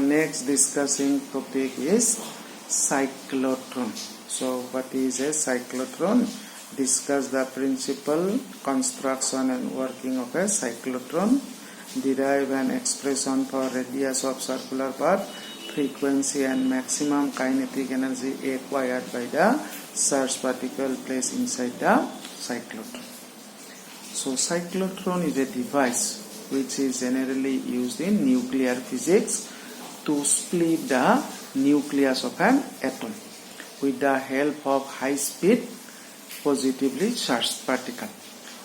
next discussing topic is cyclotron. So what is a cyclotron? Discuss the principle, construction and working of a cyclotron. Derive an expression for radius of circular path, frequency and maximum kinetic energy acquired by the charged particle placed inside the cyclotron. So cyclotron is a device which is generally used in nuclear physics to split the nucleus of an atom with the help of high-speed positively charged particle.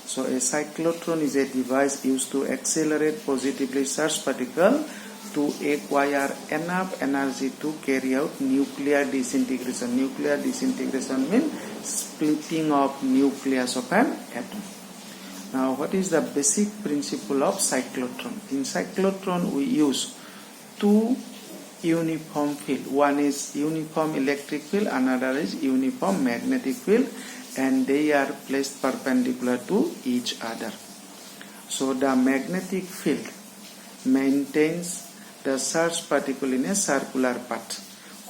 So a cyclotron is a device used to accelerate positively charged particle to acquire enough energy to carry out nuclear disintegration. Nuclear disintegration means splitting of nucleus of an atom. Now, what is the basic principle of cyclotron? In cyclotron, we use two uniform field. One is uniform electric field, another is uniform magnetic field, and they are placed perpendicular to each other. So, the magnetic field maintains the charged particle in a circular path,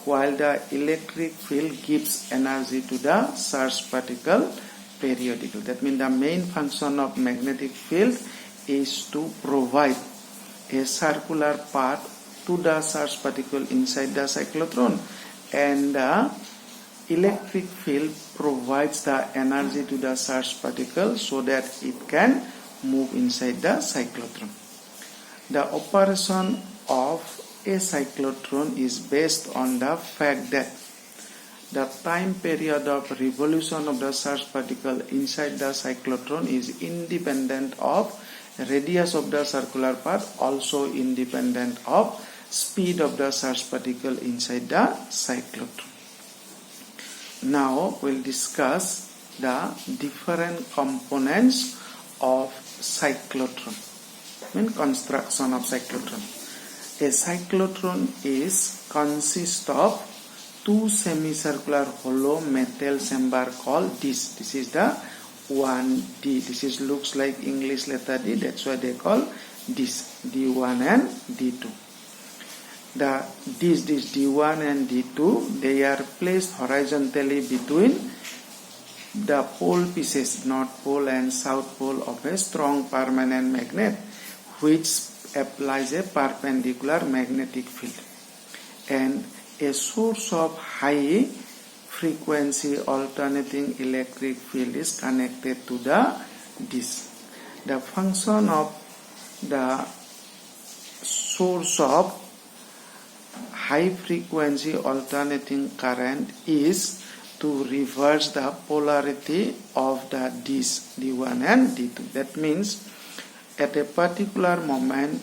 while the electric field gives energy to the charged particle periodical. That means the main function of magnetic field is to provide a circular path to the charged particle inside the cyclotron, and the electric field provides the energy to the charged particle so that it can move inside the cyclotron. The operation of a cyclotron is based on the fact that the time period of revolution of the charged particle inside the cyclotron is independent of radius of the circular path, also independent of speed of the charged particle inside the cyclotron. Now we'll discuss the different components of cyclotron. Construction of cyclotron. A cyclotron consists of two semicircular hollow metal chamber called disc. This is the 1D. This looks like English letter D. That's why they call disc D1 and D2. The disc D1 and D2, they are placed horizontally between the pole pieces, north pole and south pole of a strong permanent magnet, which applies a perpendicular magnetic field. And a source of high frequency alternating electric field is connected to the disc. The function of the source of high frequency alternating current is to reverse the polarity of the disc D1 and D2. That means at a particular moment,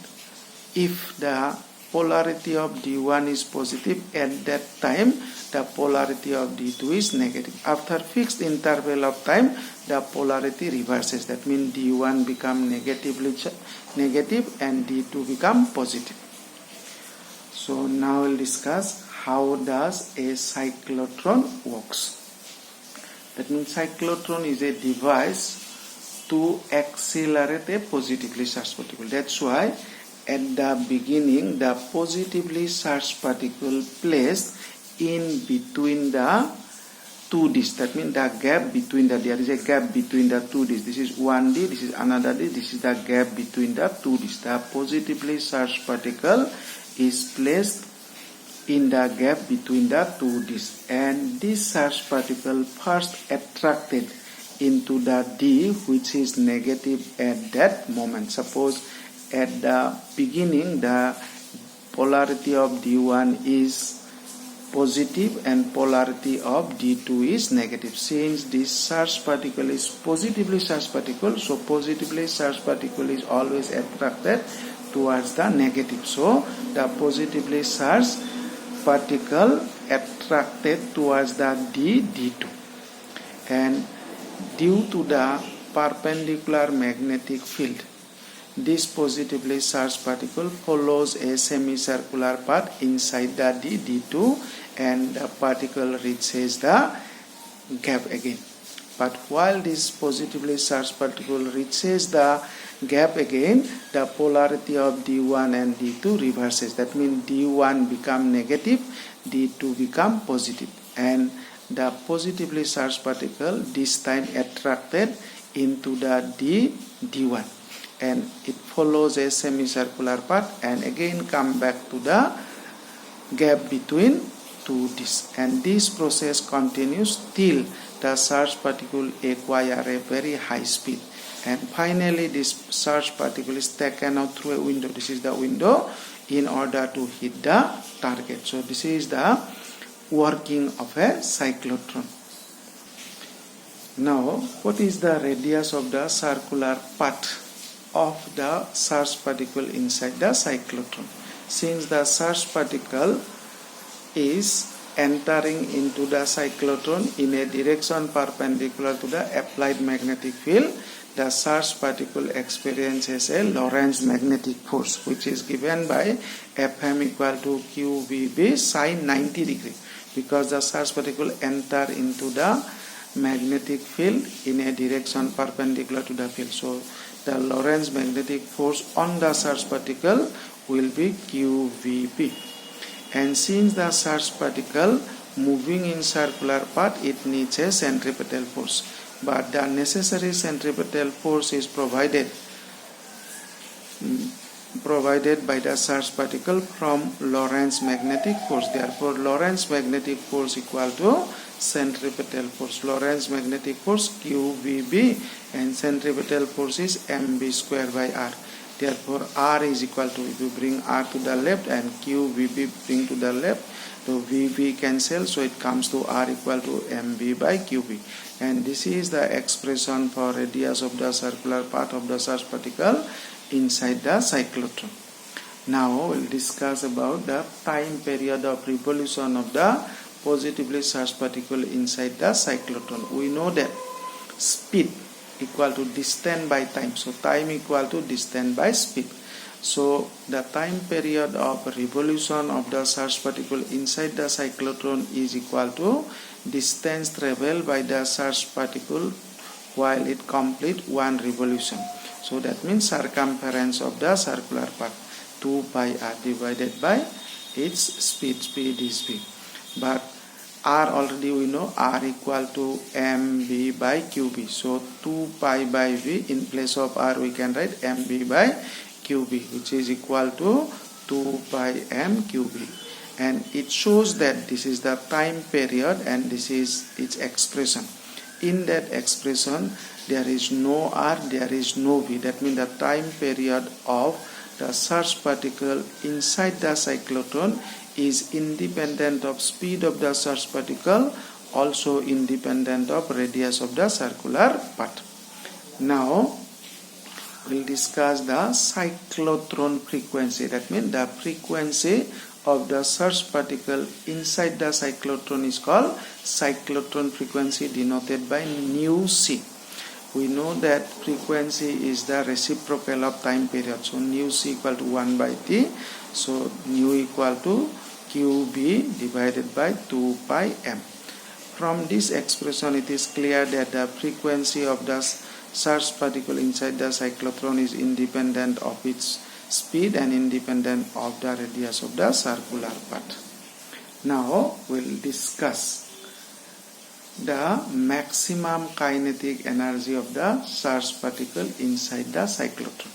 if the polarity of D1 is positive, at that time the polarity of D2 is negative. After fixed interval of time, the polarity reverses. That means D1 become negative and D2 become positive. So now we'll discuss how does a cyclotron works. That means cyclotron is a device to accelerate a positively charged particle. That's why at the beginning, the positively charged particle placed in between the two discs. That means the gap between there is a gap between the two discs. This is 1D, this is another disc, this is the gap between the two discs. The positively charged particle is placed in the gap between the two discs. And this charged particle first attracted into the D, which is negative at that moment. Suppose at the beginning, the polarity of D1 is positive and polarity of D2 is negative. Since this charged particle is positively charged particle, so positively charged particle is always attracted towards the negative. So the positively charged particle attracted towards the D2. And due to the perpendicular magnetic field, this positively charged particle follows a semicircular path inside the D2, and the particle reaches the gap again. But while this positively charged particle reaches the gap again, the polarity of D1 and D2 reverses. That means D1 become negative, D2 become positive, and the positively charged particle this time attracted into the D1, and it follows a semicircular path and again come back to the gap between two disks, and this process continues till the charged particle acquire a very high speed, and finally this charged particle is taken out through a window. This is the window in order to hit the target. So this is the working of a cyclotron. Now, what is the radius of the circular path of the charged particle inside the cyclotron? Since the charged particle is entering into the cyclotron in a direction perpendicular to the applied magnetic field, the charged particle experiences a Lorentz magnetic force, which is given by Fm equal to QVB sin 90 degree, because the charged particle enter into the magnetic field in a direction perpendicular to the field. So the Lorentz magnetic force on the charged particle will be QVB. And since the charged particle moving in circular path, it needs a centripetal force, but the necessary centripetal force is provided by the charged particle from Lorentz magnetic force. Therefore, Lorentz magnetic force equal to centripetal force. Lorentz magnetic force QVB and centripetal force is mv square by r. Therefore, R is equal to, if you bring R to the left and QVB bring to the left, so VB cancel, so it comes to R equal to mv by QB. And this is the expression for radius of the circular path of the charged particle inside the cyclotron. Now we'll discuss about the time period of revolution of the positively charged particle inside the cyclotron. We know that speed equal to distance by time. So time equal to distance by speed. So the time period of revolution of the charged particle inside the cyclotron is equal to distance traveled by the charged particle while it complete one revolution. So that means circumference of the circular path, 2 pi r divided by its speed. Speed is v. But r already we know, r equal to mv by qb. So 2 pi by v, in place of r we can write mv by qb, which is equal to 2 pi m qb. And it shows that this is the time period and this is its expression. In that expression, there is no r, there is no v. That means the time period of the charged particle inside the cyclotron is independent of speed of the charged particle, also independent of radius of the circular path. Now we'll discuss the cyclotron frequency. That means the frequency of the charged particle inside the cyclotron is called cyclotron frequency, denoted by nu c. We know that frequency is the reciprocal of time period. So nu c equal to 1 by t. So nu equal to qb divided by 2 pi m. From this expression, it is clear that the frequency of the charged particle inside the cyclotron is independent of its speed and independent of the radius of the circular path. Now we'll discuss the maximum kinetic energy of the charged particle inside the cyclotron.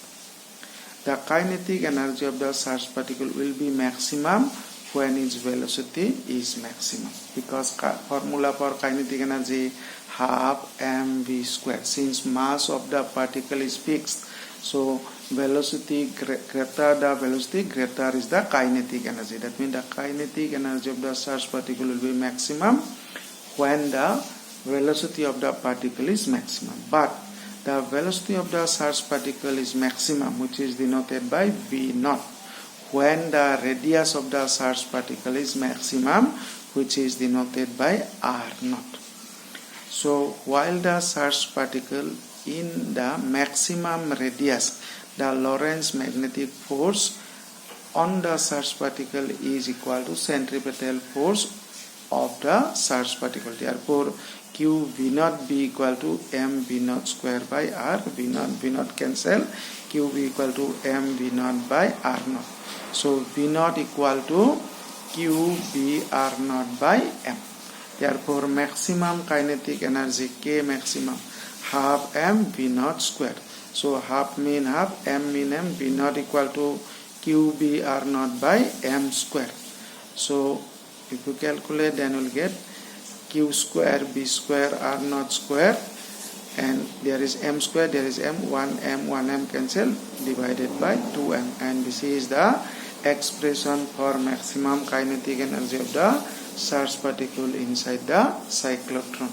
The kinetic energy of the charged particle will be maximum when its velocity is maximum, because formula for kinetic energy half mv square. Since mass of the particle is fixed, so velocity greater the velocity, greater is the kinetic energy. That means the kinetic energy of the charged particle will be maximum when the velocity of the particle is maximum. But the velocity of the charged particle is maximum, which is denoted by v naught, when the radius of the charged particle is maximum, which is denoted by r naught. So while the charged particle in the maximum radius, the Lorentz magnetic force on the charged particle is equal to centripetal force of the charged particle. Therefore, Q V naught B equal to M V naught square by R. V naught cancel. Q V equal to M V naught by R naught. So V naught equal to Q B R naught by M. Therefore maximum kinetic energy K maximum half M V naught square. So half mean half, M mean M, V naught equal to Q B R naught by M square. So if you calculate, then you will get Q square B square R naught square, and there is M square, there is M, 1M cancel, divided by 2M, and this is the expression for maximum kinetic energy of the charged particle inside the cyclotron.